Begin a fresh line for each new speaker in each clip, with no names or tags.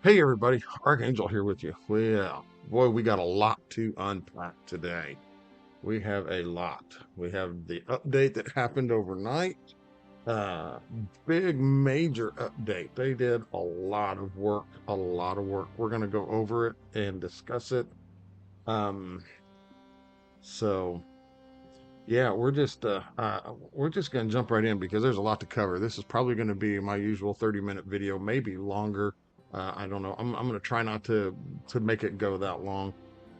Hey everybody, Archangel here with you. Boy, we got a lot to unpack today. We have a lot. We have the update that happened overnight. Uh, Big major update. They did a lot of work, a lot of work. We're gonna go over it and discuss it. Um, so yeah, we're just gonna jump right in because there's a lot to cover. This is probably gonna be my usual 30-minute video, maybe longer. I don't know. I'm gonna try not to make it go that long,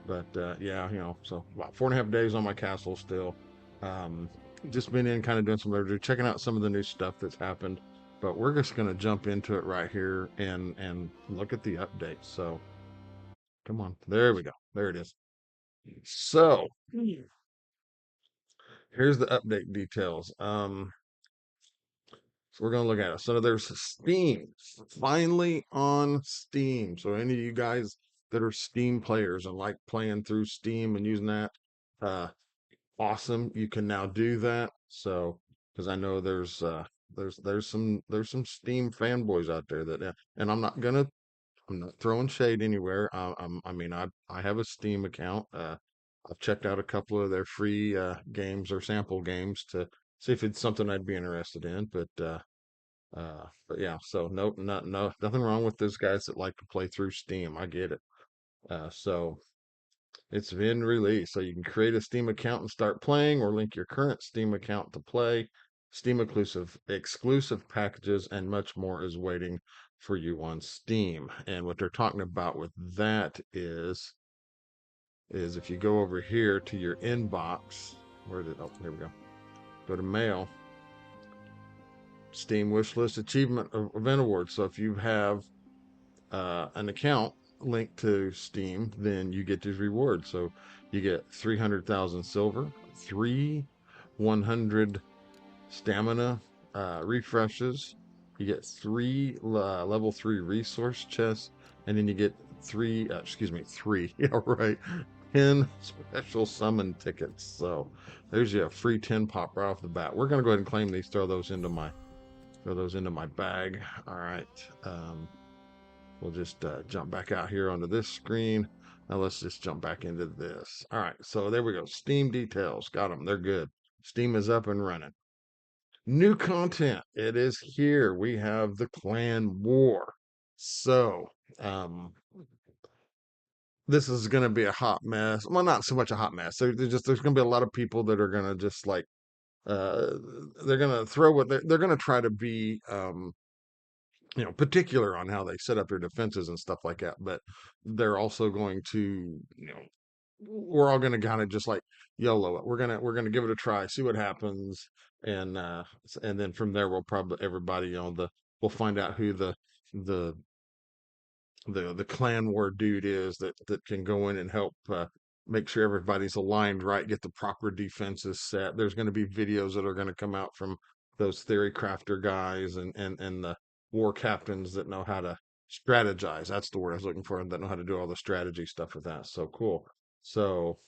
but yeah, so about 4.5 days on my castle still. Um, just been in kind of doing some literature, checking out some of the new stuff that's happened. But we're just gonna jump into it right here and look at the updates. So come on, there we go. There it is. So here's the update details. So we're gonna look at it. So there's Steam, finally on Steam. So any of you guys that are Steam players and like playing through Steam and using that, uh, awesome. You can now do that. So because I know there's some Steam fanboys out there that, and I'm not throwing shade anywhere. I have a Steam account. I've checked out a couple of their free games or sample games to see if it's something I'd be interested in, but yeah, so nothing wrong with those guys that like to play through Steam. I get it. So it's been released, so you can create a Steam account and start playing, or link your current Steam account to play. Steam exclusive packages and much more is waiting for you on Steam. And what they're talking about with that is if you go over here to your inbox, oh, here we go. Go to mail, Steam Wishlist Achievement Event Awards. So if you have an account linked to Steam, then you get these rewards. So you get 300,000 silver, 100 stamina refreshes. You get three level 3 resource chests, and then you get three, yeah, right, 10 special summon tickets. So there's your free 10 pop right off the bat. We're gonna go ahead and claim these, throw those into my bag. All right. We'll just jump back out here onto this screen. Now let's just jump back into this. All right, so there we go. Steam details, got them. They're good. Steam is up and running. New content. It is here. We have the Clan War. So, um, this is going to be a hot mess. Well, not so much a hot mess. There's going to be a lot of people that are going to just like uh, they're going to throw what they're going to try to be particular on how they set up their defenses and stuff like that. But they're also going to, we're all going to kind of just like YOLO it. We're gonna give it a try, see what happens, and then from there we'll probably everybody we'll find out who the the clan war dude is that can go in and help make sure everybody's aligned right, get the proper defenses set. There's going to be videos that are going to come out from those theory crafter guys and the war captains that know how to strategize. That's the word I was looking for, and that know how to do all the strategy stuff with that. So cool. So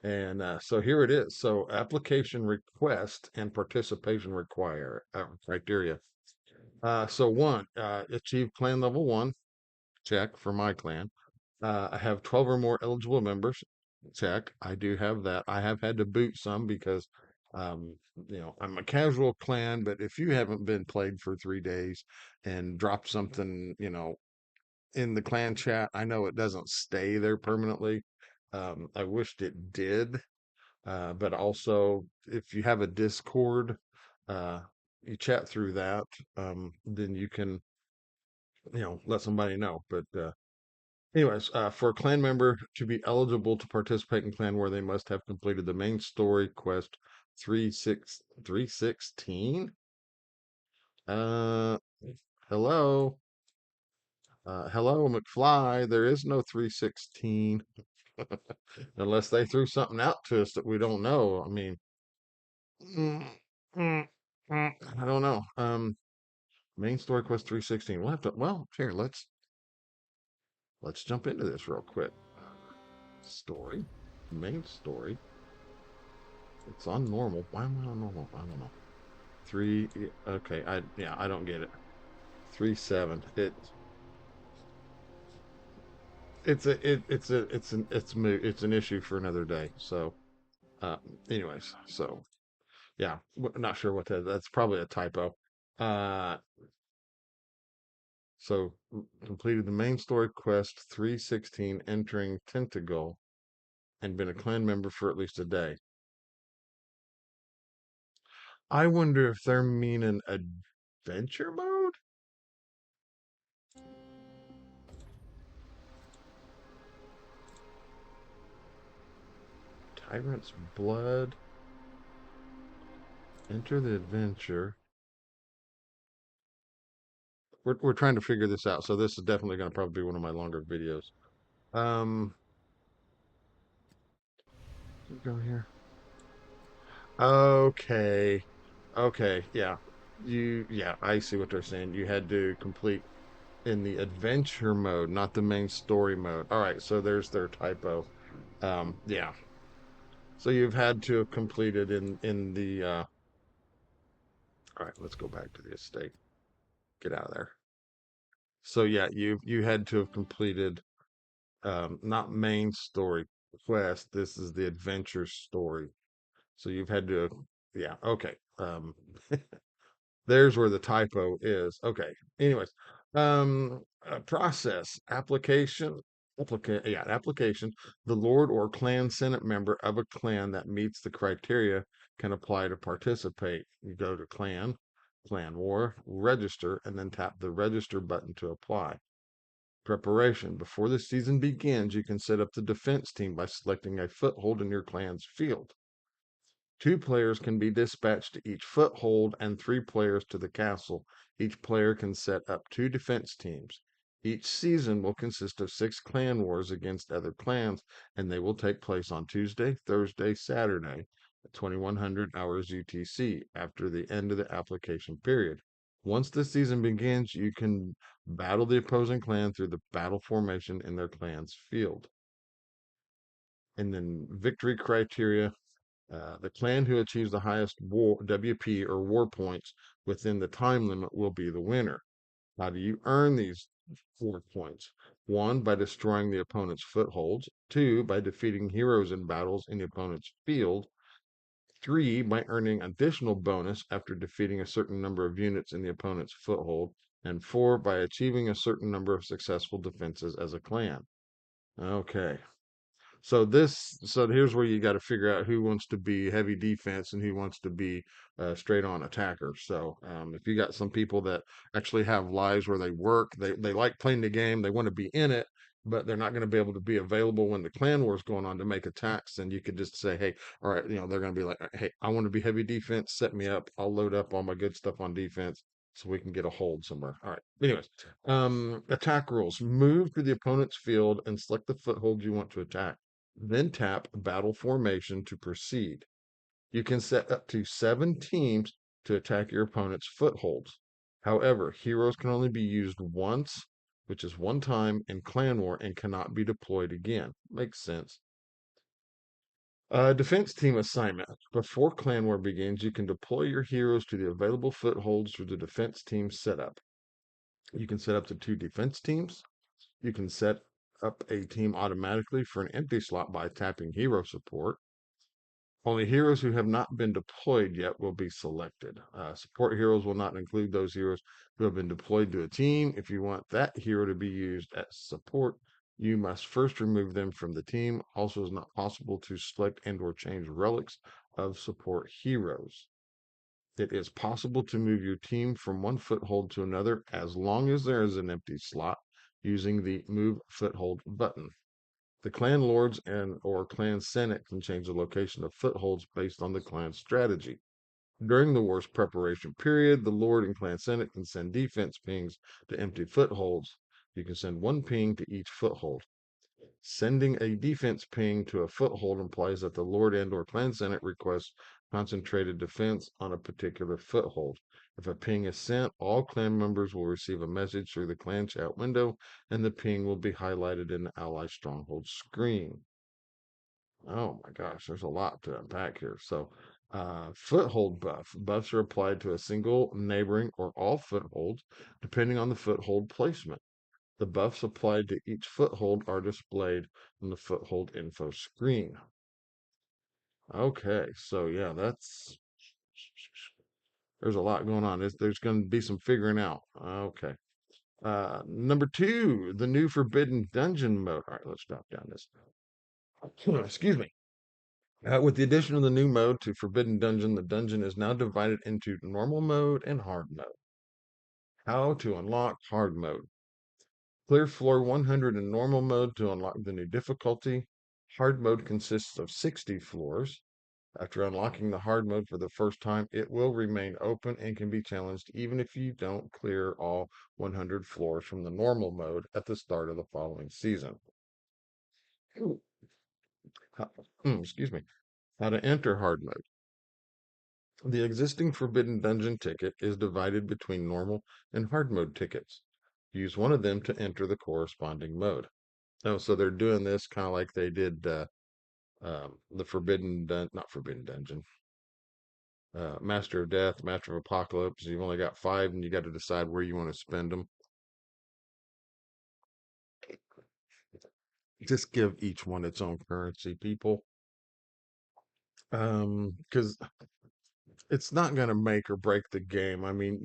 so here it is. So application request and participation require criteria. So one, achieve clan level 1. Check for my clan. I have 12 or more eligible members. Check. I do have that. I have had to boot some because, um, I'm a casual clan, but if you haven't been played for 3 days and dropped something, in the clan chat, I know it doesn't stay there permanently. I wished it did. But also, if you have a Discord, uh, you chat through that, then you can, let somebody know. But anyways, for a clan member to be eligible to participate in Clan War, they must have completed the main story quest 316. Uh, hello, hello, McFly. There is no 316 unless they threw something out to us that we don't know. I mean, mm, mm, I don't know. Main story quest 316. We'll have to. Well, here, let's jump into this real quick. Story, main story. It's on normal. Why am I on normal? I don't know. Okay, I don't get it. 3-7. it's an issue for another day. So, uh, anyways, so yeah, not sure what that's probably a typo. Uh, so completed the main story quest 316, entering Tentacle, and been a clan member for at least a day. I wonder if they're meaning adventure mode? Tyrant's Blood. Enter the adventure. We're trying to figure this out, so this is definitely going to probably be one of my longer videos. Um, go here. Okay. Okay. Yeah. Yeah, I see what they're saying. You had to complete in the adventure mode, not the main story mode. All right. So there's their typo. Yeah. So you've had to have completed in the, all right, let's go back to the estate. Get out of there. So yeah, you had to have completed, not main story quest. This is the adventure story. So you've had to, yeah, okay. There's where the typo is. Okay. Anyways, process application. The Lord or clan Senate member of a clan that meets the criteria can apply to participate. You go to clan war, register, and then tap the register button to apply. Preparation. Before the season begins, you can set up the defense team by selecting a foothold in your clan's field. 2 players can be dispatched to each foothold and 3 players to the castle. Each player can set up 2 defense teams. Each season will consist of 6 clan wars against other clans, and they will take place on Tuesday, Thursday, Saturday at 2100 hours UTC after the end of the application period. Once the season begins, you can battle the opposing clan through the battle formation in their clan's field. And then victory criteria, the clan who achieves the highest WP or war points within the time limit will be the winner. How do you earn these war points? 1, by destroying the opponent's footholds. 2, by defeating heroes in battles in the opponent's field. 3, by earning additional bonus after defeating a certain number of units in the opponent's foothold. And 4, by achieving a certain number of successful defenses as a clan. Okay. So here's where you got to figure out who wants to be heavy defense and who wants to be straight on attacker. So if you got some people that actually have lives where they work, they like playing the game, they want to be in it, but they're not going to be able to be available when the clan war is going on to make attacks. Then you could just say, hey, all right, they're going to be like, hey, I want to be heavy defense. Set me up. I'll load up all my good stuff on defense so we can get a hold somewhere. All right. Anyways, attack rules: move to the opponent's field and select the foothold you want to attack. Then tap Battle Formation to proceed. You can set up to 7 teams to attack your opponent's footholds. However, heroes can only be used once, which is one time in Clan War, and cannot be deployed again. Makes sense. Defense team assignment. Before Clan War begins, you can deploy your heroes to the available footholds through the defense team setup. You can set up to 2 defense teams. You can set up a team automatically for an empty slot by tapping hero support. Only heroes who have not been deployed yet will be selected. Support heroes will not include those heroes who have been deployed to a team. If you want that hero to be used as support, you must first remove them from the team. Also, it's not possible to select and or change relics of support heroes. It is possible to move your team from one foothold to another as long as there is an empty slot using the Move Foothold button. The clan lords and or clan senate can change the location of footholds based on the clan strategy. During the war's preparation period, the lord and clan senate can send defense pings to empty footholds. You can send 1 ping to each foothold. Sending a defense ping to a foothold implies that the lord and or clan senate requests concentrated defense on a particular foothold. If a ping is sent, all clan members will receive a message through the clan chat window, and the ping will be highlighted in the ally stronghold screen. Oh my gosh, there's a lot to unpack here. So, foothold buffs are applied to a single, neighboring, or all footholds, depending on the foothold placement. The buffs applied to each foothold are displayed on the foothold info screen. Okay, so yeah, there's a lot going on. There's going to be some figuring out. Okay. Number two, the new Forbidden Dungeon mode. All right, let's drop down this. Excuse me. With the addition of the new mode to Forbidden Dungeon, the dungeon is now divided into normal mode and hard mode. How to unlock hard mode. Clear floor 100 in normal mode to unlock the new difficulty. Hard mode consists of 60 floors. After unlocking the hard mode for the first time, it will remain open and can be challenged even if you don't clear all 100 floors from the normal mode at the start of the following season. How- excuse me. How to enter hard mode. The existing Forbidden Dungeon ticket is divided between normal and hard mode tickets. Use one of them to enter the corresponding mode. Oh, so they're doing this kind of like they did the not Forbidden Dungeon, Master of Death, Master of Apocalypse. You've only got 5, and you got to decide where you want to spend them. Just give each one its own currency, people. Because it's not going to make or break the game. I mean,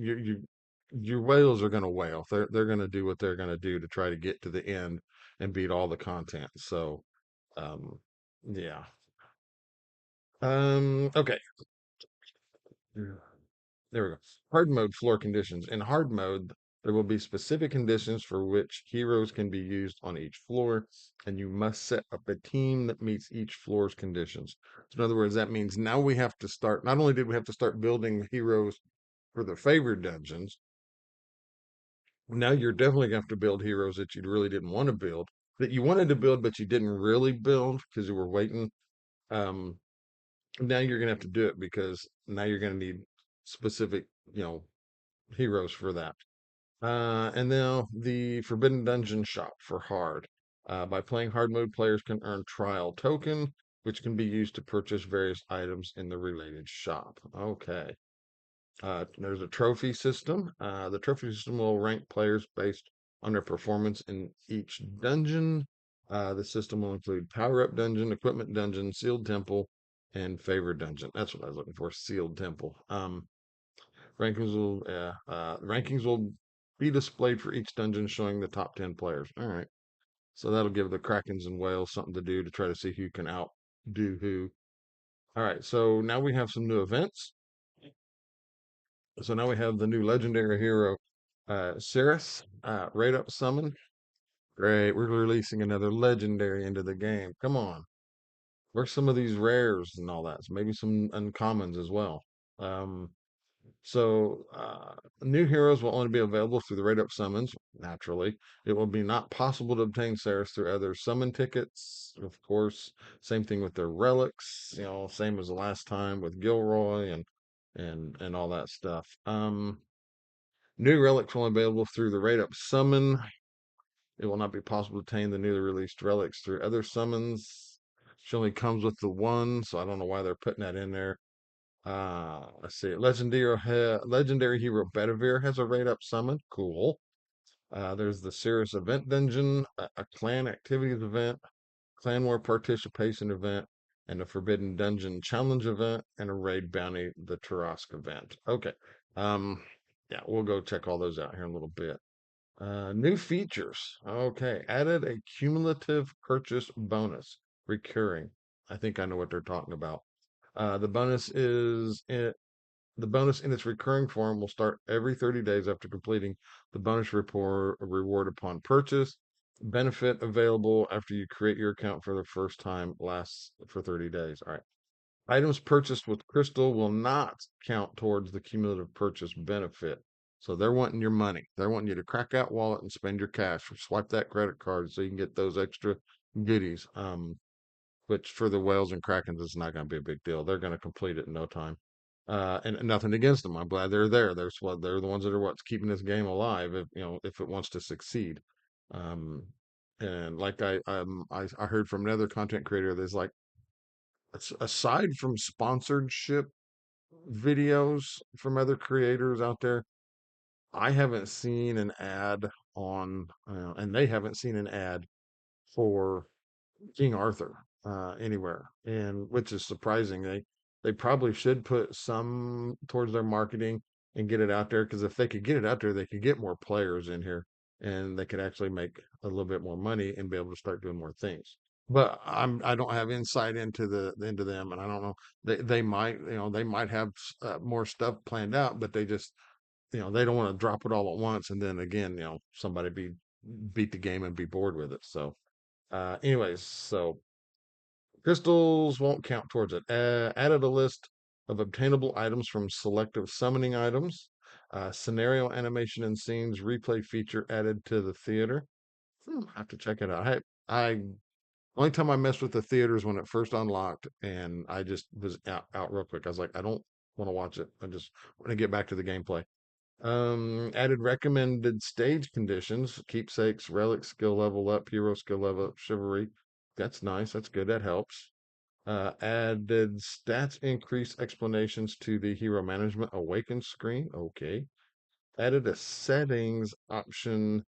your whales are going to whale. They're going to do what they're going to do to try to get to the end and beat all the content. So, um, yeah. Okay. Yeah. There we go. Hard mode floor conditions. In hard mode, there will be specific conditions for which heroes can be used on each floor, and you must set up a team that meets each floor's conditions. So, in other words, that means now we have to start. Not only did we have to start building heroes for the favored dungeons, now you're definitely going to have to build heroes that you really didn't want to build, that you wanted to build but you didn't really build because you were waiting. Um, Now you're going to have to do it because now you're going to need specific, you know, heroes for that. And now the Forbidden Dungeon shop for hard. By playing hard mode, players can earn trial token, which can be used to purchase various items in the related shop. Okay. There's a trophy system. The trophy system will rank players based on their performance in each dungeon. The system will include power up dungeon, equipment dungeon, sealed temple, and favored dungeon. That's what I was looking for. Sealed temple. Rankings will be displayed for each dungeon, showing the top 10 players. All right. So that'll give the Krakens and whales something to do to try to see who can outdo who. All right. So now we have some new events. So now we have the new legendary hero, Cirrus, right up summon. Great, we're releasing another legendary into the game. Come on, where's some of these rares and all that? So maybe some uncommons as well. Um, so new heroes will only be available through the rate up summons. Naturally, it will be not possible to obtain Cirrus through other summon tickets. Of course, same thing with their relics. You know, same as the last time with Gilroy and all that stuff. New relics will be available through the rate up summon. It will not be possible to obtain the newly released relics through other summons. She only comes with the one, so I don't know why they're putting that in there. Let's see. Legendary hero Bedivere has a rate up summon. Cool. There's the Cirrus event dungeon, a clan activities event, clan war participation event, and a forbidden dungeon challenge event, and a raid bounty, the Tarask event. Okay. Um, yeah, we'll go check all those out here in a little bit. New features. Okay, added a cumulative purchase bonus, recurring. I think I know what they're talking about. The bonus is the bonus in its recurring form will start every 30 days after completing the bonus report reward upon purchase. Benefit available after you create your account for the first time lasts for 30 days. All right. Items purchased with Crystal will not count towards the cumulative purchase benefit. So they're wanting your money. They're wanting you to crack that wallet and spend your cash or swipe that credit card so you can get those extra goodies. Which for the whales and krakens is not going to be a big deal. They're going to complete it in no time. And nothing against them. I'm glad they're there. They're the ones that are what's keeping this game alive. If if it wants to succeed. Um, and like I heard from another content creator, there's like aside from sponsorship videos from other creators out there, I haven't seen an ad. on, and they haven't seen an ad for King Arthur anywhere, and which is surprising. They probably should put some towards their marketing and get it out there, because if they could get it out there, they could get more players in here, and they could actually make a little bit more money and be able to start doing more things. But I don't have insight into into them, and I don't know. They might, they might have more stuff planned out, but they just, they don't want to drop it all at once, and then again, somebody beat the game and be bored with it. So anyways, so crystals won't count towards it. Added a list of obtainable items from selective summoning items. Scenario animation and scenes replay feature added to the theater. I have to check it out. I only time I messed with the theaters when it first unlocked, and I just was out real quick. I was like, I don't want to watch it. I just want to get back to the gameplay. Added recommended stage conditions, keepsakes, relics, skill level up, hero skill level up, chivalry. That's nice. That's good. That helps. Added stats increase explanations to the hero management awaken screen. Okay. Added a settings option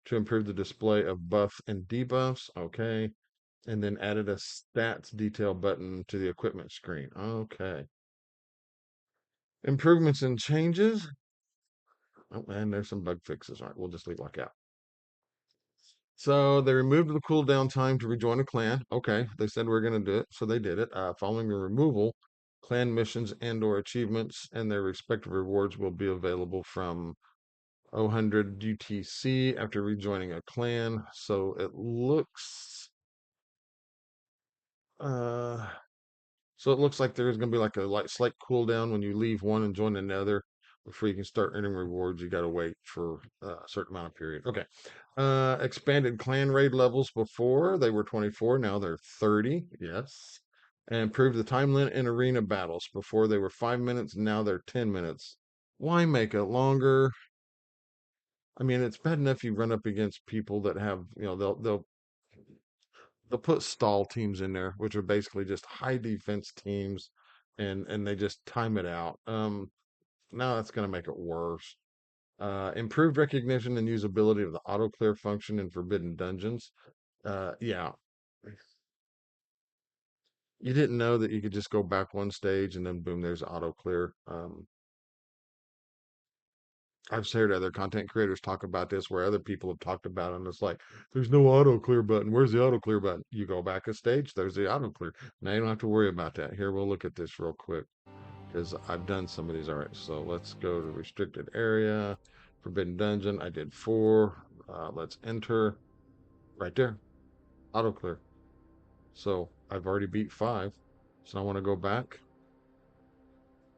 to improve the display of buffs and debuffs. Okay. And then added a stats detail button to the equipment screen. Okay. Improvements and changes. Oh, and there's some bug fixes. All right, we'll just leave it like that. So they removed the cooldown time to rejoin a clan. Okay, they said we are going to do it, so they did it. Following the removal, clan missions and/or achievements and their respective rewards will be available from 0 UTC after rejoining a clan. So it looks, uh, like there's going to be like a slight cooldown when you leave one and join another before you can start earning rewards. You got to wait for a certain amount of period. Okay. Expanded clan raid levels. Before they were 24, now they're 30. Yes. And improved the time limit in arena battles. Before they were 5 minutes, now they're 10 minutes. Why make it longer? I mean, it's bad enough you run up against people that have, they'll put stall teams in there, which are basically just high defense teams, and they just time it out. Now that's going to make it worse. Improved recognition and usability of the auto clear function in Forbidden Dungeons. Yeah, you didn't know that you could just go back one stage and then boom, there's auto clear. I've heard other content creators talk about this where other people have talked about it, and it's like, there's no auto clear button. Where's the auto clear button? You go back a stage, there's the auto clear. Now you don't have to worry about that. Here, we'll look at this real quick because I've done some of these. All right, so let's go to restricted area, Forbidden Dungeon. I did 4. Let's enter right there, auto clear. So I've already beat 5. So I want to go back.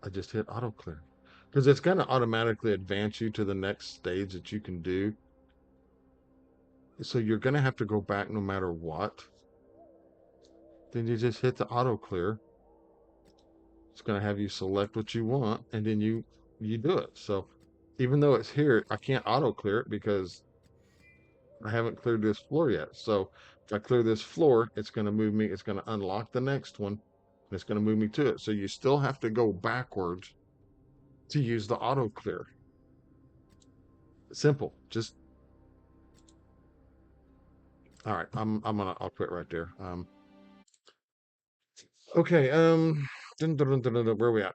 I just hit auto clear because it's going to automatically advance you to the next stage that you can do. So you're going to have to go back no matter what. Then you just hit the auto clear. It's going to have you select what you want, and then you do it. So even though it's here, I can't auto clear it because I haven't cleared this floor yet. So if I clear this floor, it's going to move me. It's going to unlock the next one, and it's going to move me to it. So you still have to go backwards to use the auto clear. Simple. Just all right. I'll quit right there. Okay. Where are we at?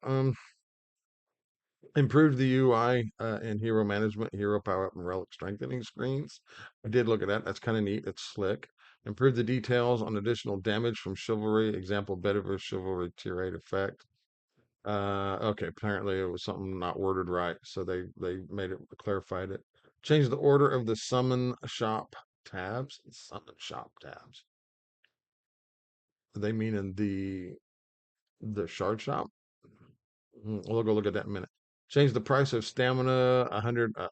Improved the UI and hero management, hero power up, and relic strengthening screens. I did look at that. That's kind of neat. It's slick. Improved the details on additional damage from chivalry. Example, Bedivere chivalry tier 8 effect. Okay, apparently it was something not worded right, so they made it, clarified it. Changed the order of the summon shop tabs. Summon shop tabs. They mean in the shard shop? We'll go look at that in a minute. Change the price of stamina, 100, a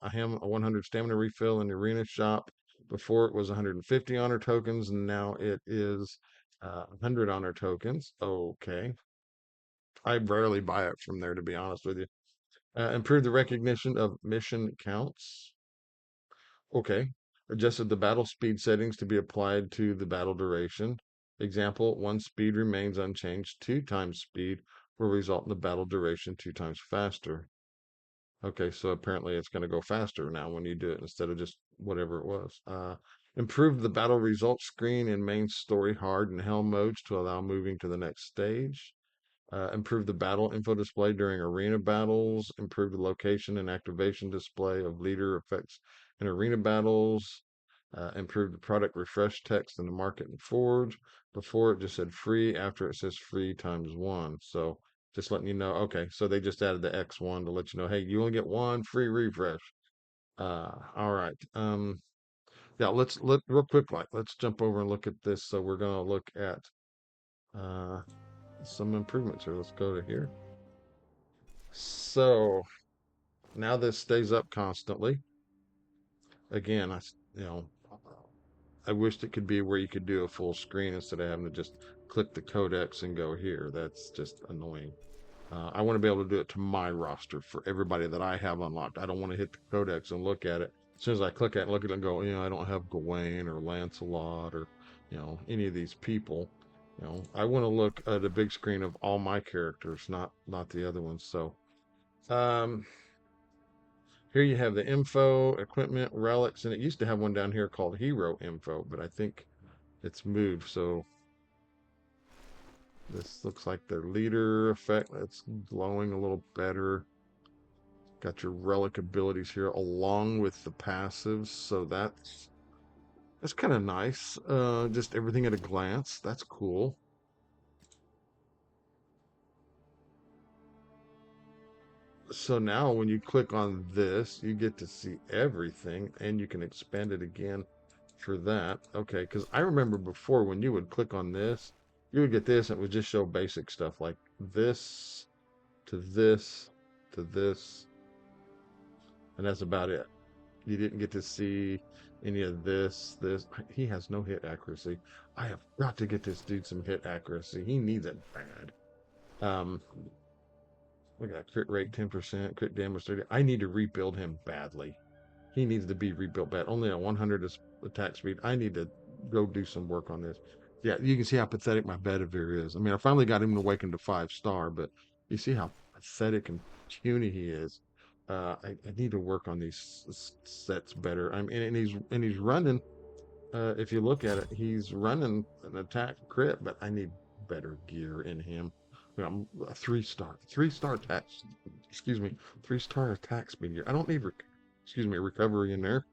100 stamina refill in the arena shop. Before it was 150 honor tokens, and now it is 100 honor tokens. Okay. I rarely buy it from there, to be honest with you. Improve the recognition of mission counts. Okay. Adjusted the battle speed settings to be applied to the battle duration. Example, 1 speed remains unchanged. 2 times speed will result in the battle duration 2 times faster. Okay, so apparently it's going to go faster now when you do it instead of just whatever it was. Improve the battle results screen in main story hard and hell modes to allow moving to the next stage. Improve the battle info display during arena battles. Improve the location and activation display of leader effects in arena battles. Improve the product refresh text in the market and forge. Before it just said free, after it says free times one. So just letting you know. Okay, so they just added the X1 to let you know, hey, you only get one free refresh. All right. Yeah, let real quick, like let's jump over and look at this. So we're gonna look at uh some improvements here. Let's go to here. So now this stays up constantly. Again, you know, I wished it could be where you could do a full screen instead of having to just click the codex and go here. That's just annoying. I want to be able to do it to my roster for everybody that I have unlocked. I don't want to hit the codex and look at it. As soon as I click at it and look at it and go, I don't have Gawain or Lancelot or, any of these people. I want to look at a big screen of all my characters, not the other ones. So, um, here you have the info, equipment, relics, and it used to have one down here called hero info, but I think it's moved. So this looks like their leader effect. That's glowing a little better. Got your relic abilities here along with the passives, so that's kind of nice. Just everything at a glance. That's cool. So now when you click on this, you get to see everything and you can expand it again for that. Okay, because I remember before when you would click on this, you would get this and it would just show basic stuff like this to this to this, and that's about it. You didn't get to see any of this. He has no hit accuracy. I have got to get this dude some hit accuracy. He needs it bad. Um, we got crit rate 10%, crit damage 30. I need to rebuild him badly. He needs to be rebuilt bad. Only at 100 attack speed. I need to go do some work on this. Yeah, you can see how pathetic my Bedivere is. I mean, I finally got him to awaken to 5-star, but you see how pathetic and puny he is. I need to work on these sets better. I mean, and he's running. If you look at it, he's running an attack crit, but I need better gear in him. I'm a 3-star attack. Excuse me, 3-star attack speed gear. I don't need, recovery in there.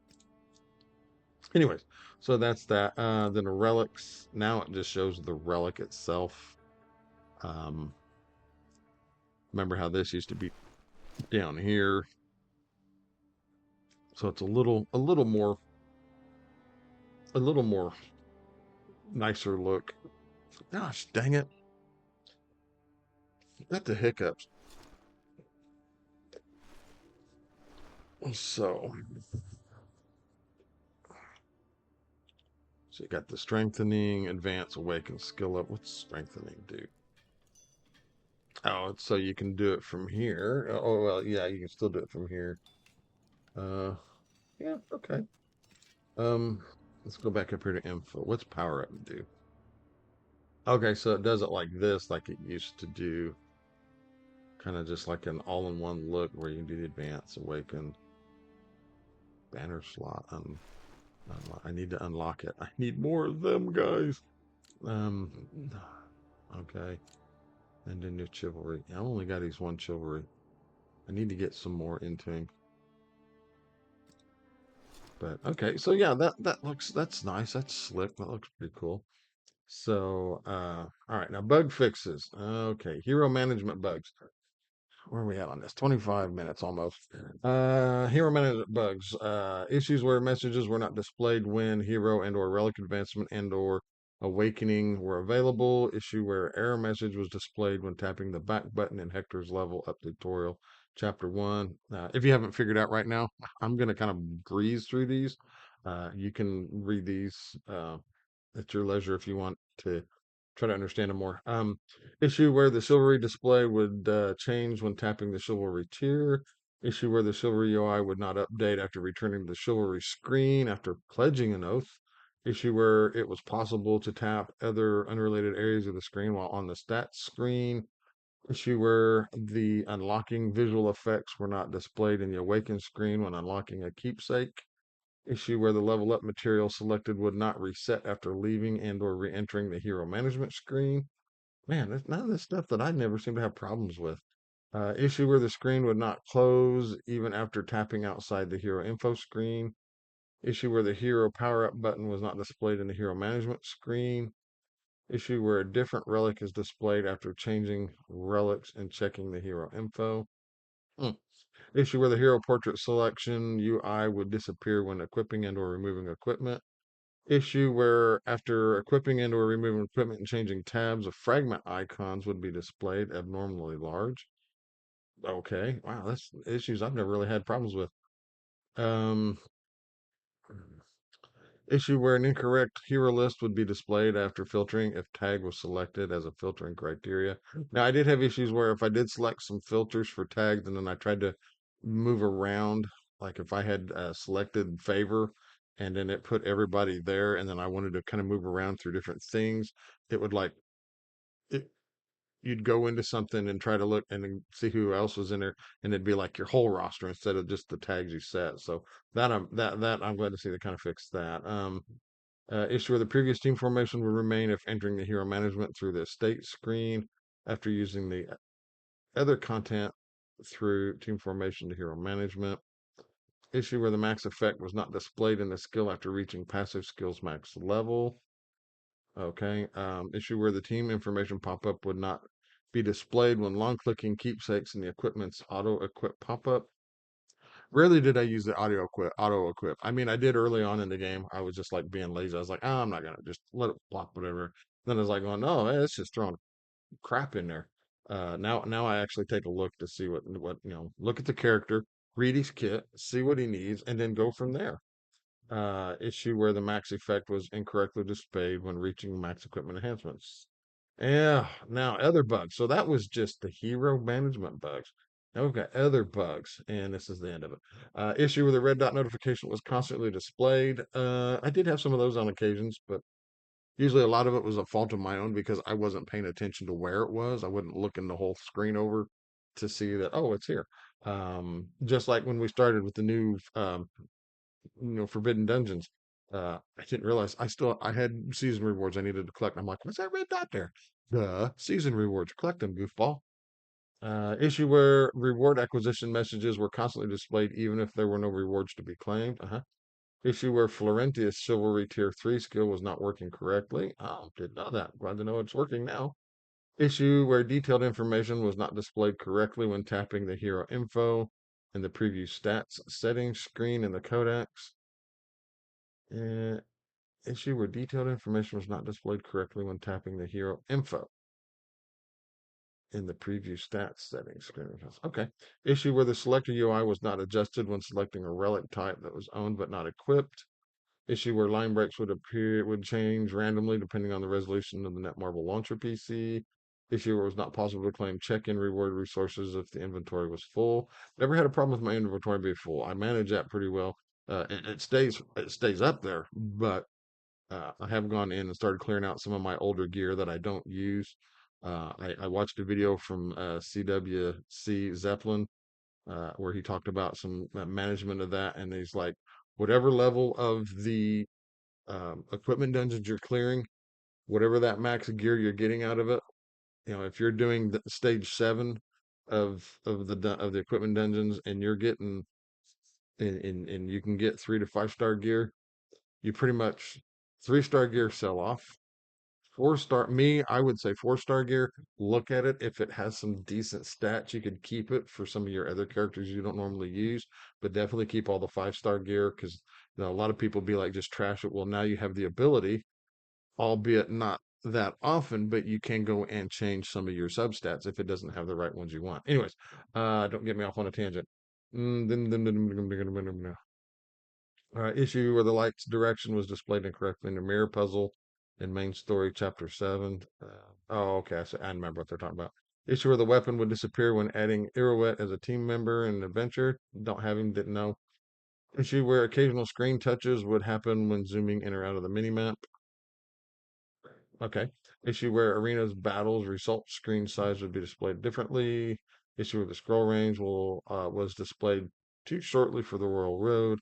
Anyways, so that's that. Then the relics. Now it just shows the relic itself. Um, Remember how this used to be down here? So it's a little more nicer look. Gosh, dang it! Got the hiccups. So, so you got the strengthening, advance, awaken, skill up. What's strengthening do? Oh, it's so you can do it from here. Oh well, yeah, you can still do it from here. Uh, yeah, okay. Um, let's go back up here to info. What's power up do? Okay, so it does it like this, like it used to do, kind of just like an all-in-one look where you can do the advance, awaken, banner slot. I need to unlock it. I need more of them, guys. Um, okay. And then new chivalry. I only got these one chivalry. I need to get some more into him. But okay, so yeah, that's nice. That's slick. That looks pretty cool. So, all right, now bug fixes. Okay, hero management bugs. Where are we at on this? 25 minutes almost. Hero management bugs. Issues where messages were not displayed when hero and or relic advancement and or awakening were available. Issue where error message was displayed when tapping the back button in Hector's level up tutorial chapter 1. If you haven't figured out right now, I'm going to kind of breeze through these. You can read these at your leisure if you want to try to understand them more. Issue where the chivalry display would change when tapping the chivalry tier. Issue where the chivalry UI would not update after returning to the chivalry screen after pledging an oath. Issue where it was possible to tap other unrelated areas of the screen while on the stats screen. Issue where the unlocking visual effects were not displayed in the awaken screen when unlocking a keepsake. Issue where the level up material selected would not reset after leaving and or re-entering the hero management screen. Man, there's none of this stuff that I never seem to have problems with. Issue where the screen would not close even after tapping outside the hero info screen. Issue where the hero power up button was not displayed in the hero management screen. Issue where a different relic is displayed after changing relics and checking the hero info. Hmm. Issue where the hero portrait selection UI would disappear when equipping and or removing equipment. Issue where after equipping and or removing equipment and changing tabs, the fragment icons would be displayed abnormally large. Okay, wow, that's issues I've never really had problems with. Um, Issue where an incorrect hero list would be displayed after filtering if tag was selected as a filtering criteria. Now, I did have issues where if I did select some filters for tags and then I tried to move around, like if I had selected favor and then it put everybody there and then I wanted to kind of move around through different things, it would like, it, you'd go into something and try to look and then see who else was in there and it'd be like your whole roster instead of just the tags you set. So that I'm glad to see they kind of fixed that. Issue where the previous team formation will remain if entering the hero management through the state screen after using the other content through team formation to hero management. Issue where the max effect was not displayed in the skill after reaching passive skills max level. Okay. Issue where the team information pop up would not be displayed when long clicking keepsakes in the equipment's auto equip pop up. Rarely did I use the auto equip. I mean, I did early on in the game. I was just like being lazy. I was like, oh, I'm not gonna just let it block whatever. Then I was like, going, no, hey, it's just throwing crap in there. Now I actually take a look to see look at the character, read his kit, see what he needs, and then go from there. Issue where the max effect was incorrectly displayed when reaching max equipment enhancements. Yeah, now other bugs. So that was just the hero management bugs. Now we've got other bugs, and this is the end of it. Issue where the red dot notification was constantly displayed. I did have some of those on occasions, but usually a lot of it was a fault of my own because I wasn't paying attention to where it was. I wouldn't look in the whole screen over to see that, oh, it's here. Just like when we started with the new Forbidden Dungeons. I didn't realize I had season rewards I needed to collect. I'm like, what's that red dot there? The season rewards. Collect them, goofball. Issue where reward acquisition messages were constantly displayed even if there were no rewards to be claimed. Issue where Florentius Chivalry Tier 3 skill was not working correctly. Oh, didn't know that. Glad to know it's working now. Issue where detailed information was not displayed correctly when tapping the hero info in the preview stats settings screen in the codex. Uh, Issue where detailed information was not displayed correctly when tapping the hero info in the preview stats settings screen. Okay. Issue where the selector UI was not adjusted when selecting a relic type that was owned but not equipped. Issue where line breaks would change randomly depending on the resolution of the Netmarble launcher PC. Issue where it was not possible to claim check-in reward resources if the inventory was full. Never had a problem with my inventory being full. I manage that pretty well. It stays up there, but I have gone in and started clearing out some of my older gear that I don't use. I watched a video from CWC Zeppelin where he talked about some management of that, and he's like, whatever level of the equipment dungeons you're clearing, whatever that max gear you're getting out of it, if you're doing the stage 7 of the equipment dungeons and you're getting and you can get 3 to 5 star gear, you pretty much 3 star gear sell off. 4 star, me, I would say 4 star gear. Look at it. If it has some decent stats, you could keep it for some of your other characters you don't normally use, but definitely keep all the 5 star gear because a lot of people be like, just trash it. Well, now you have the ability, albeit not that often, but you can go and change some of your substats if it doesn't have the right ones you want. Anyways, don't get me off on a tangent. Issue where the light's direction was displayed incorrectly in the mirror puzzle in main story chapter 7. Oh, okay. I remember what they're talking about. Issue where the weapon would disappear when adding Iroquette as a team member in an adventure. Don't have him, didn't know. Issue where occasional screen touches would happen when zooming in or out of the minimap. Okay. Issue where arenas battles result screen size would be displayed differently. Issue where the scroll range will was displayed too shortly for the Royal Road.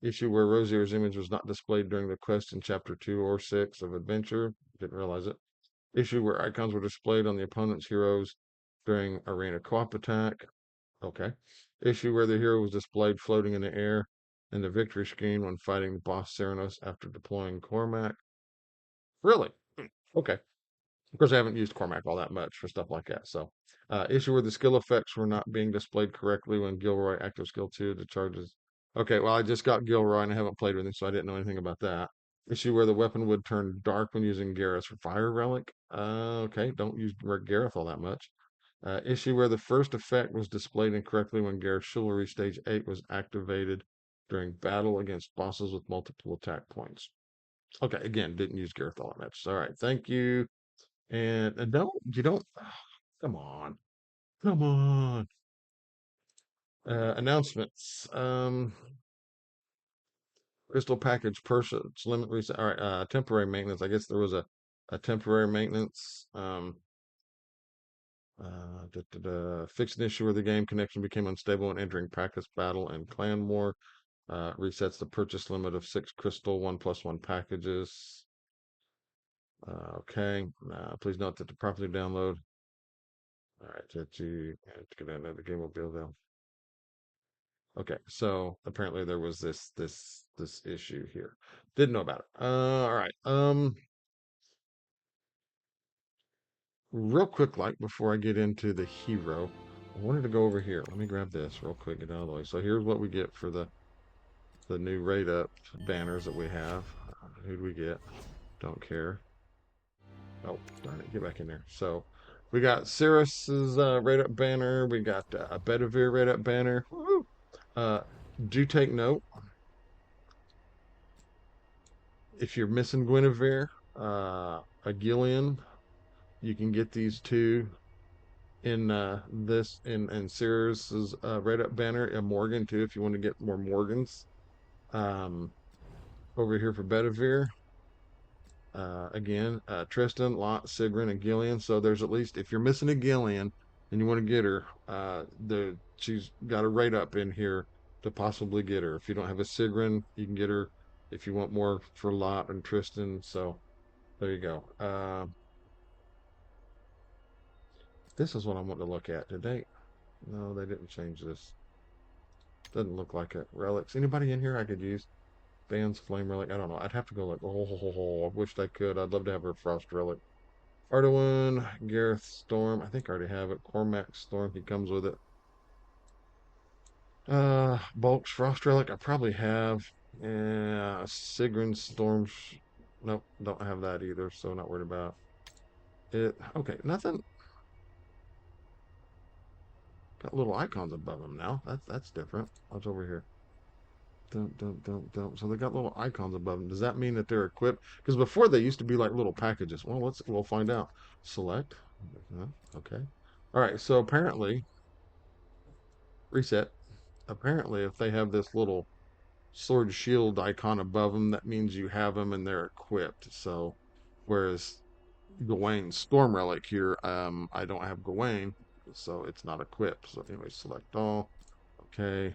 Issue where Rosier's image was not displayed during the quest in chapter 2 or 6 of Adventure. Didn't realize it. Issue where icons were displayed on the opponent's heroes during arena co-op attack. Okay. Issue where the hero was displayed floating in the air in the victory screen when fighting the boss Ceranos after deploying Cormac. Really? Okay. Of course, I haven't used Cormac all that much for stuff like that. So, issue where the skill effects were not being displayed correctly when Gilroy active skill 2, the charges. Okay, well, I just got Gilroy and I haven't played with him, so I didn't know anything about that. Issue where the weapon would turn dark when using Gareth's Fire Relic. Okay, don't use Gareth all that much. Issue where the first effect was displayed incorrectly when Gareth's Chivalry Stage 8 was activated during battle against bosses with multiple attack points. Okay, again, didn't use Gareth all that much. All right, thank you. And no, you don't. Come on, come on. Announcements. Crystal package purchase limit reset. All right, temporary maintenance. I guess there was a temporary maintenance. Fixed an issue where the game connection became unstable when entering practice battle and clan war. Resets the purchase limit of 6 crystal 1+1 packages. Okay. Please note that to properly download. All right, that you to get another game will be available. Okay, so apparently there was this issue here. Didn't know about it. All right. Real quick, like before I get into the hero, I wanted to go over here. Let me grab this real quick, get out of the way. So here's what we get for the new rate up banners that we have. Who do we get? Don't care. Oh, darn it, get back in there. So we got Cirrus's rate up banner. We got a Bedivere rate up banner. Woo! Uh, do take note if you're missing Guinevere, a Gillian, you can get these two in this in Cirrus's rate up banner. A Morgan too, if you want to get more Morgans. Um, over here for Bedivere. Again, Tristan, Lot, Sigrun, and Gillian. So there's at least, if you're missing a Gillian and you want to get her, she's got a rate up in here to possibly get her. If you don't have a Sigrun, you can get her if you want more for Lot and Tristan. So there you go. This is what I want to look at. Did they? No, they didn't change this. Doesn't look like it. Relics. Anybody in here I could use? Dan's Flame Relic. I don't know. I'd have to go like, oh, I wished I could. I'd love to have her Frost Relic. Ardoin, Gareth Storm. I think I already have it. Cormac Storm. He comes with it. Bulk's Frost Relic. I probably have. Yeah, Sigrun Storm. Nope, don't have that either. So not worried about it. Okay, nothing. Got little icons above them now. That's different. What's over here? Dum, dum, dum, dum. So they got little icons above them. Does that mean that they're equipped? Because before they used to be like little packages. Well, we'll find out. Select. Okay. All right. So apparently, reset. Apparently, if they have this little sword shield icon above them, that means you have them and they're equipped. So, whereas Gawain's Storm Relic here, I don't have Gawain, so it's not equipped. So anyway, select all. Okay.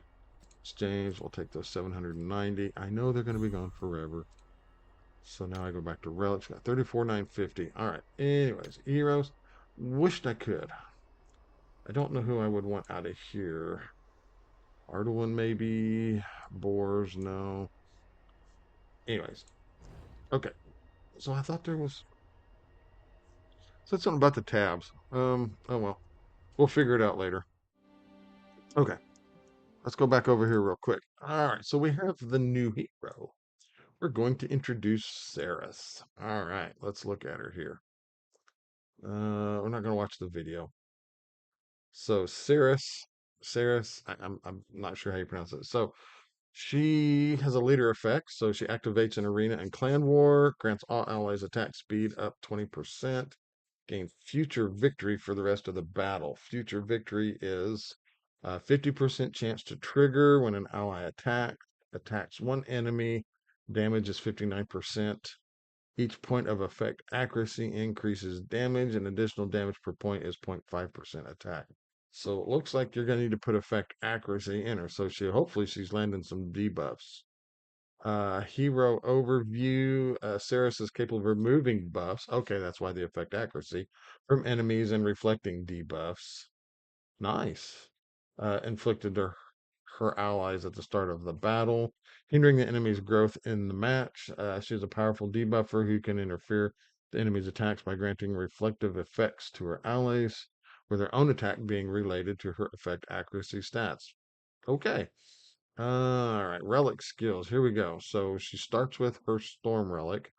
Exchange. We'll take those 790. I know they're going to be gone forever. So now I go back to relics. Got 34,950. All right. Anyways, heroes. Wished I could. I don't know who I would want out of here. Ardoin maybe. Boars, no. Anyways. Okay. So I thought there was said something about the tabs. Oh well. We'll figure it out later. Okay. Let's go back over here real quick. All right. So we have the new hero. We're going to introduce Saris. All right. Let's look at her here. We're not going to watch the video. So Saris, I'm not sure how you pronounce it. So she has a leader effect. So she activates an arena and clan war, grants all allies attack speed up 20%, gain future victory for the rest of the battle. Future victory is 50% chance to trigger when an ally attacks one enemy. Damage is 59%. Each point of effect accuracy increases damage, and additional damage per point is 0.5% attack. So it looks like you're going to need to put effect accuracy in her. So hopefully she's landing some debuffs. Hero overview. Ceres is capable of removing buffs. Okay, that's why the effect accuracy from enemies and reflecting debuffs. Nice. Inflicted to her allies at the start of the battle, hindering the enemy's growth in the match. She is a powerful debuffer who can interfere the enemy's attacks by granting reflective effects to her allies, with her own attack being related to her effect accuracy stats. Okay. All right. Relic skills. Here we go. So she starts with her Storm Relic.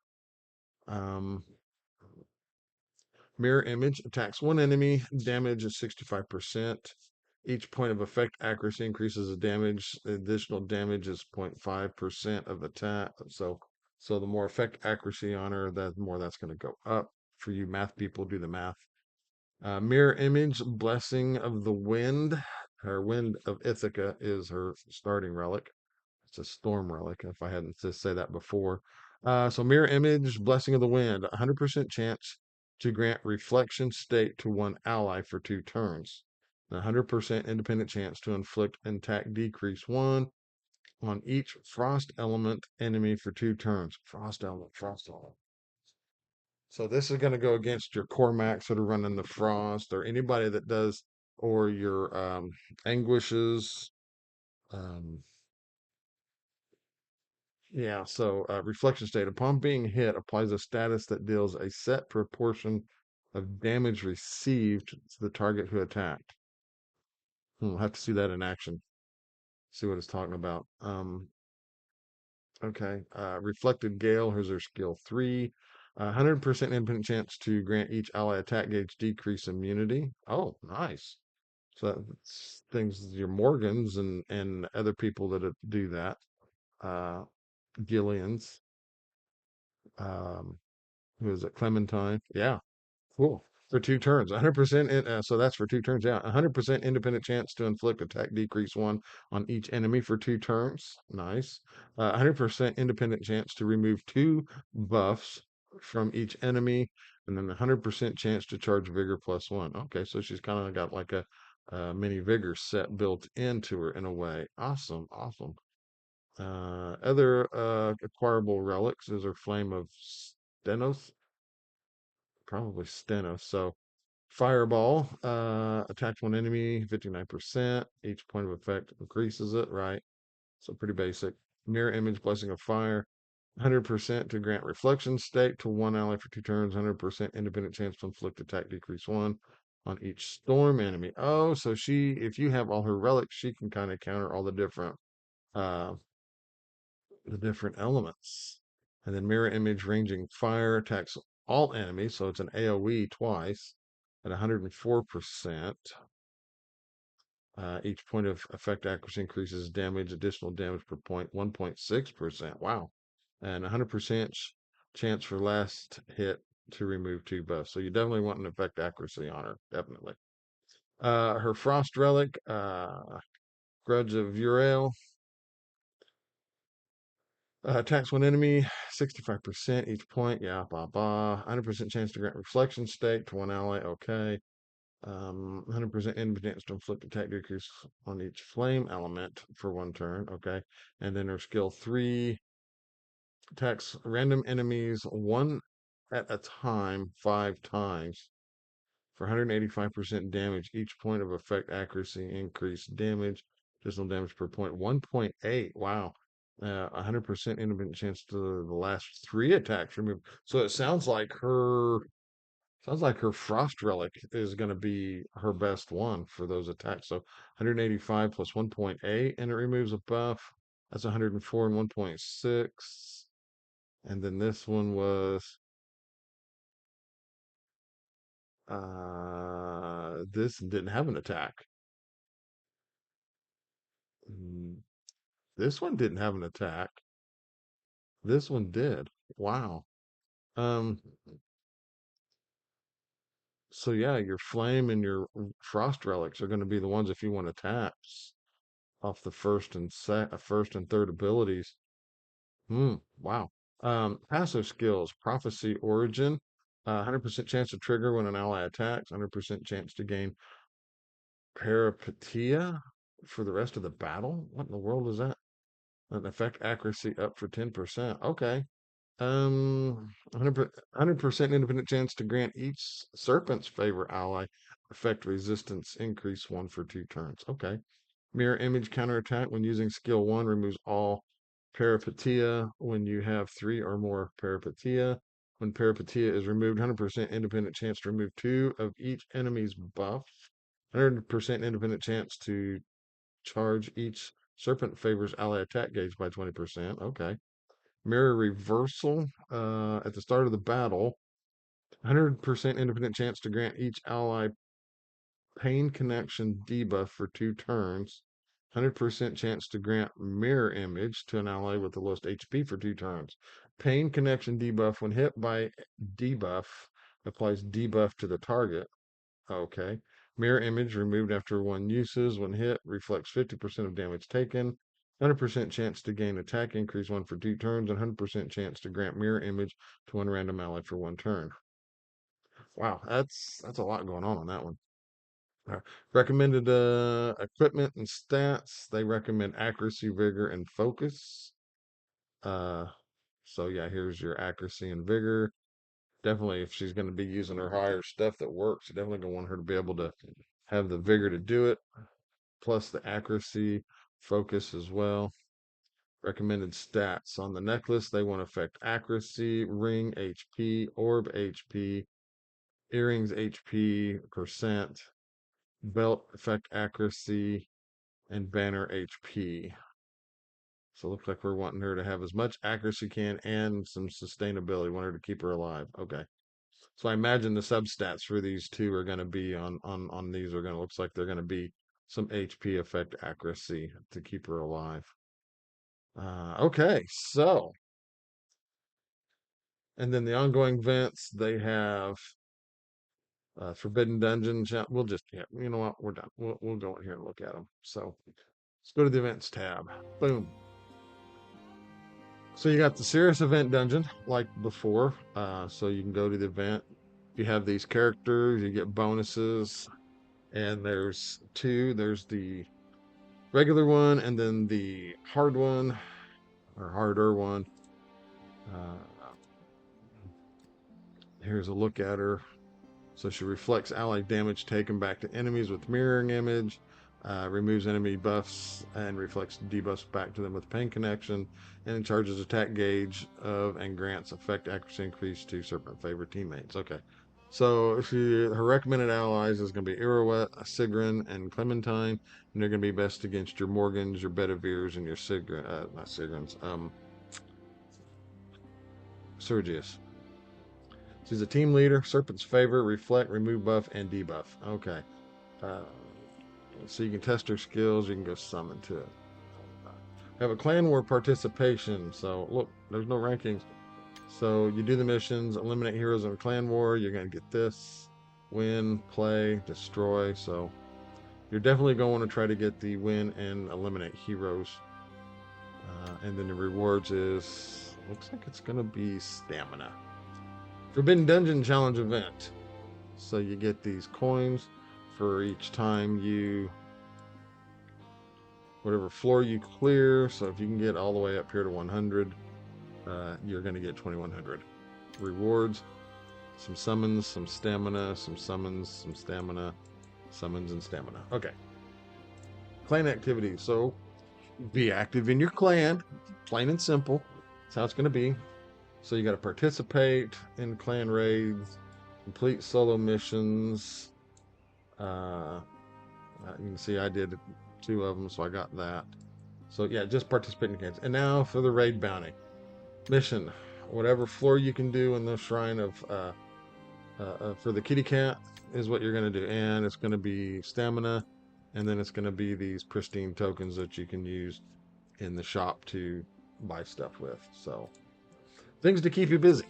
Um, Mirror image attacks one enemy. Damage is 65%. Each point of effect accuracy increases the damage. Additional damage is 0.5% of attack. So the more effect accuracy on her, the more that's going to go up. For you math people, do the math. Mirror image, Blessing of the Wind. Her Wind of Ithaca is her starting relic. It's a storm relic, if I hadn't to say that before. So mirror image, Blessing of the Wind, 100% chance to grant reflection state to one ally for 2 turns. 100% independent chance to inflict attack decrease 1 on each frost element enemy for 2 turns. Frost element, frost element. So this is going to go against your Cormacs that are running the frost, or anybody that does, or your anguishes. Um, Yeah, so reflection state. Upon being hit, applies a status that deals a set proportion of damage received to the target who attacked. We'll have to see that in action. See what it's talking about. Okay. Reflected Gale, here's her skill 3. 100% independent chance to grant each ally attack gauge decrease immunity. Oh, nice. So that's things, your Morgans and other people that do that. Uh, Gillian's. Um, who is it? Clementine. Yeah, cool. For 2 turns, 100%. So that's for 2 turns. Yeah, 100% independent chance to inflict attack decrease 1 on each enemy for 2 turns. Nice. 100% independent chance to remove 2 buffs from each enemy, and then 100% chance to charge vigor +1. Okay, so she's kind of got like a mini vigor set built into her in a way. Awesome, awesome. Other acquirable relics is her Flame of Stenos, probably Stenos. So Fireball, attacks one enemy, 59%. Each point of effect increases it, right? So pretty basic. Mirror image, Blessing of Fire, 100% to grant reflection state to one ally for 2 turns, 100% independent chance to inflict attack decrease 1 on each storm enemy. Oh, so if you have all her relics, she can kind of counter all uh, the different elements. And then mirror image ranging fire attacks all enemies, so it's an AoE twice at 104%. Each point of effect accuracy increases damage, additional damage per point, 1.6%. Wow. And 100% chance for last hit to remove 2 buffs. So you definitely want an effect accuracy on her. Definitely. Her Frost Relic, Grudge of Uriel, attacks one enemy, 65% each point. Yeah, blah, blah. 100% chance to grant reflection state to one ally. Okay. 100% independence to inflict attack decrease on each flame element for 1 turn. Okay. And then her skill 3 attacks random enemies one at a time 5 times for 185% damage. Each point of effect accuracy increased damage. Additional damage per point 1.8. Wow. 100% independent chance to the last 3 attacks removed. So it sounds like her Frost Relic is going to be her best one for those attacks. So 185 plus 1.8, and it removes a buff. That's 104 and 1.6. And then this one was this didn't have an attack. Mm, This one didn't have an attack. This one did. Wow. Um, so yeah, your flame and your frost relics are going to be the ones if you want attacks off the first and third abilities. Wow. Passive skills, prophecy origin, 100% chance to trigger when an ally attacks, 100% chance to gain peripetia for the rest of the battle. What in the world is that? An effect accuracy up for 10%. Okay. 100% independent chance to grant each serpent's favor ally effect resistance increase 1 for 2 turns. Okay. Mirror image counterattack when using skill 1 removes all peripetia when you have 3 or more peripetia. When peripetia is removed, 100% independent chance to remove 2 of each enemy's buff. 100% independent chance to charge each serpent favors ally attack gauge by 20%. Okay. Mirror reversal at the start of the battle. 100% independent chance to grant each ally pain connection debuff for 2 turns. 100% chance to grant mirror image to an ally with the lowest HP for 2 turns. Pain connection debuff when hit by debuff applies debuff to the target. Okay. Mirror image removed after 1 uses when hit reflects 50% of damage taken. 100% chance to gain attack increase 1 for 2 turns, and 100% chance to grant mirror image to 1 random ally for 1 turn. Wow, that's a lot going on that one. Recommended equipment and stats. They recommend accuracy, vigor, and focus. Uh, so yeah, here's your accuracy and vigor. Definitely, if she's going to be using her higher stuff that works, you definitely gonna want her to be able to have the vigor to do it, plus the accuracy, focus as well. Recommended stats on the necklace. They want to affect accuracy, ring HP, orb HP, earrings HP, percent, belt affect accuracy, and banner HP. So it looks like we're wanting her to have as much accuracy can and some sustainability. Want her to keep her alive. Okay. So I imagine the substats for these two are going to be on these are going to looks like they're going to be some HP effect accuracy to keep her alive. Okay, so and then the ongoing events they have Forbidden Dungeon. We'll just yeah, you know what? We're done. We'll go in here and look at them. So let's go to the events tab. Boom. So you got the serious event dungeon like before. So you can go to the event. If you have these characters, you get bonuses. And there's two. There's the regular one and then the hard one or harder one. Uh, here's a look at her. So she reflects allied damage taken back to enemies with mirroring image, removes enemy buffs and reflects debuffs back to them with pain connection, and charges attack gauge of and grants effect accuracy increase to serpent favorite teammates. Okay. So her recommended allies is going to be Iroquois, Sigrun, and Clementine, and they're going to be best against your Morgans, your Bedivirs, and your not Sigruns, Sergius. She's a team leader, Serpent's favor, reflect, remove buff, and debuff. Okay. Uh, so you can test her skills. You can go summon to it. Have a clan war participation. So look, there's no rankings. So you do the missions, eliminate heroes in a clan war. You're gonna get this, win, play, destroy. So you're definitely going to try to get the win and eliminate heroes. And then the rewards is looks like it's gonna be stamina. Forbidden Dungeon Challenge event. So you get these coins for each time you whatever floor you clear. So if you can get all the way up here to 100, you're going to get 2100 rewards. Some summons, some stamina, some summons, some stamina, summons, and stamina. Okay. Clan activities. So be active in your clan, plain and simple. That's how it's going to be. So you got to participate in clan raids, complete solo missions. You can see I did 2 of them, so I got that. So yeah, just participate in games. And now for the raid bounty mission. Whatever floor you can do in the shrine of for the kitty cat is what you're going to do, and it's going to be stamina, and then it's going to be these pristine tokens that you can use in the shop to buy stuff with. So things to keep you busy.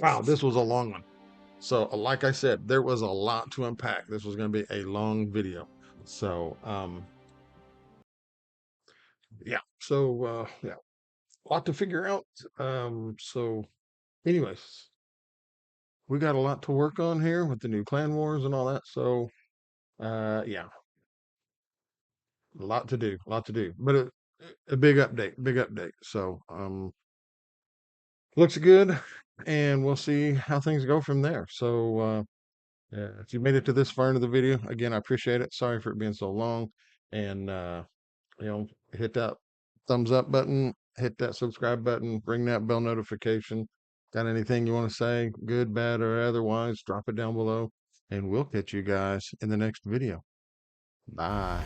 Wow, this was a long one. So like I said, there was a lot to unpack. This was going to be a long video. So yeah. So yeah. a lot to figure out. So anyways, we got a lot to work on here with the new clan wars and all that. So yeah, a lot to do, a lot to do. But a big update, big update. So looks good, and we'll see how things go from there. So if you made it to this far into the video, again, I appreciate it. Sorry for it being so long, and hit that thumbs up button, hit that subscribe button, ring that bell notification. Got anything you want to say, good, bad, or otherwise, drop it down below, and we'll catch you guys in the next video. Bye.